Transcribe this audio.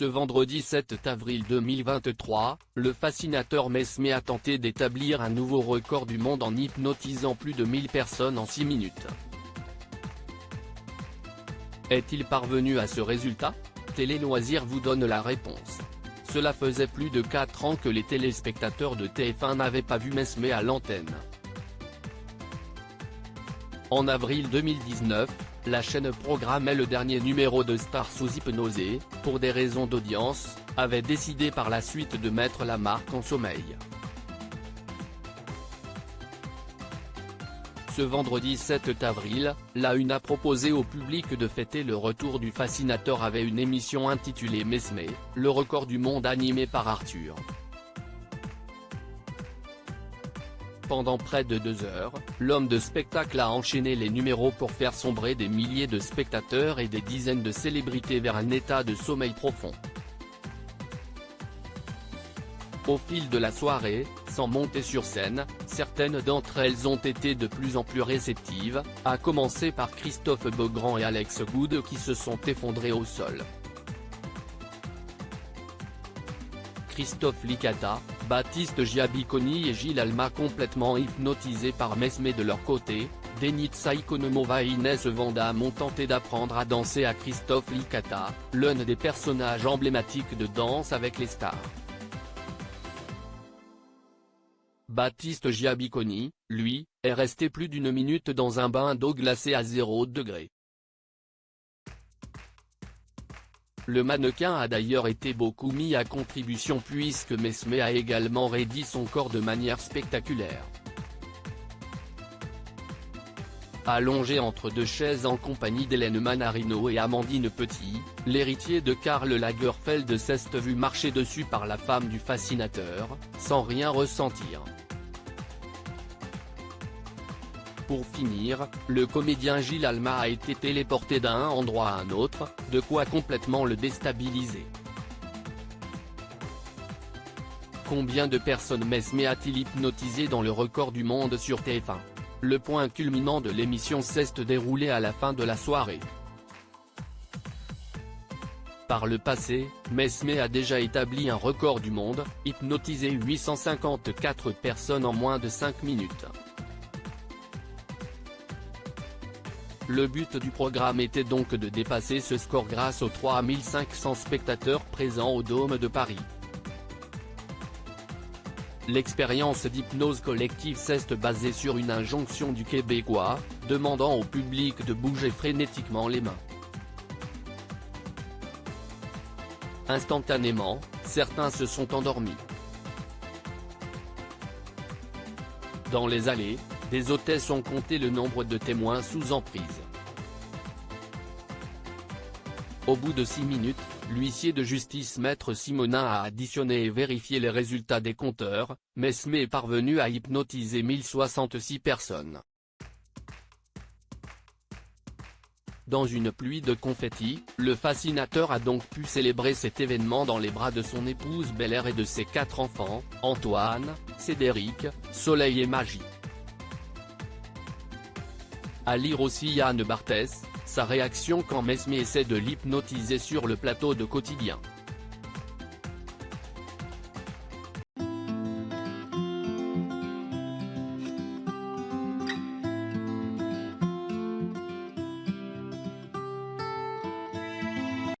Ce vendredi 7 avril 2023, le fascinateur Mesmé a tenté d'établir un nouveau record du monde en hypnotisant plus de 1000 personnes en 6 minutes. Est-il parvenu à ce résultat? Télé Loisirs vous donne la réponse. Cela faisait plus de 4 ans que les téléspectateurs de TF1 n'avaient pas vu Mesmé à l'antenne. En avril 2019, la chaîne programmait le dernier numéro de Stars sous hypnose et, pour des raisons d'audience, avait décidé par la suite de mettre la marque en sommeil. Ce vendredi 7 avril, la Une a proposé au public de fêter le retour du fascinateur avec une émission intitulée Mesmé, le record du monde animé par Arthur. Pendant près de 2 heures, l'homme de spectacle a enchaîné les numéros pour faire sombrer des milliers de spectateurs et des dizaines de célébrités vers un état de sommeil profond. Au fil de la soirée, sans monter sur scène, certaines d'entre elles ont été de plus en plus réceptives, à commencer par Christophe Beaugrand et Alex Goud qui se sont effondrés au sol. Christophe Licata, Baptiste Giabiconi et Gilles Alma complètement hypnotisés par Mesmé de leur côté, Denitsa Ikonomova et Inès Vandamme ont tenté d'apprendre à danser à Christophe Licata, l'un des personnages emblématiques de Danse avec les stars. Baptiste Giabiconi, lui, est resté plus d'1 minute dans un bain d'eau glacée à 0 degrés. Le mannequin a d'ailleurs été beaucoup mis à contribution puisque Mesmé a également raidi son corps de manière spectaculaire. Allongé entre 2 chaises en compagnie d'Hélène Manarino et Amandine Petit, l'héritier de Karl Lagerfeld s'est vu marcher dessus par la femme du fascinateur, sans rien ressentir. Pour finir, le comédien Gilles Alma a été téléporté d'un endroit à un autre, de quoi complètement le déstabiliser. Combien de personnes Mesmé a-t-il hypnotisé dans le record du monde sur TF1? Le point culminant de l'émission s'est déroulé à la fin de la soirée. Par le passé, Mesmé a déjà établi un record du monde, hypnotisé 854 personnes en moins de 5 minutes. Le but du programme était donc de dépasser ce score grâce aux 3500 spectateurs présents au Dôme de Paris. L'expérience d'hypnose collective s'est basée sur une injonction du Québécois, demandant au public de bouger frénétiquement les mains. Instantanément, certains se sont endormis. Dans les allées, des hôtesses ont compté le nombre de témoins sous emprise. Au bout de 6 minutes, l'huissier de justice Maître Simonin a additionné et vérifié les résultats des compteurs, Mesmé est parvenu à hypnotiser 1066 personnes. Dans une pluie de confettis, le fascinateur a donc pu célébrer cet événement dans les bras de son épouse Bel-Air et de ses 4 enfants, Antoine, Cédric, Soleil et Magie. À lire aussi Yann Barthès, sa réaction quand Mesmé essaie de l'hypnotiser sur le plateau de Quotidien.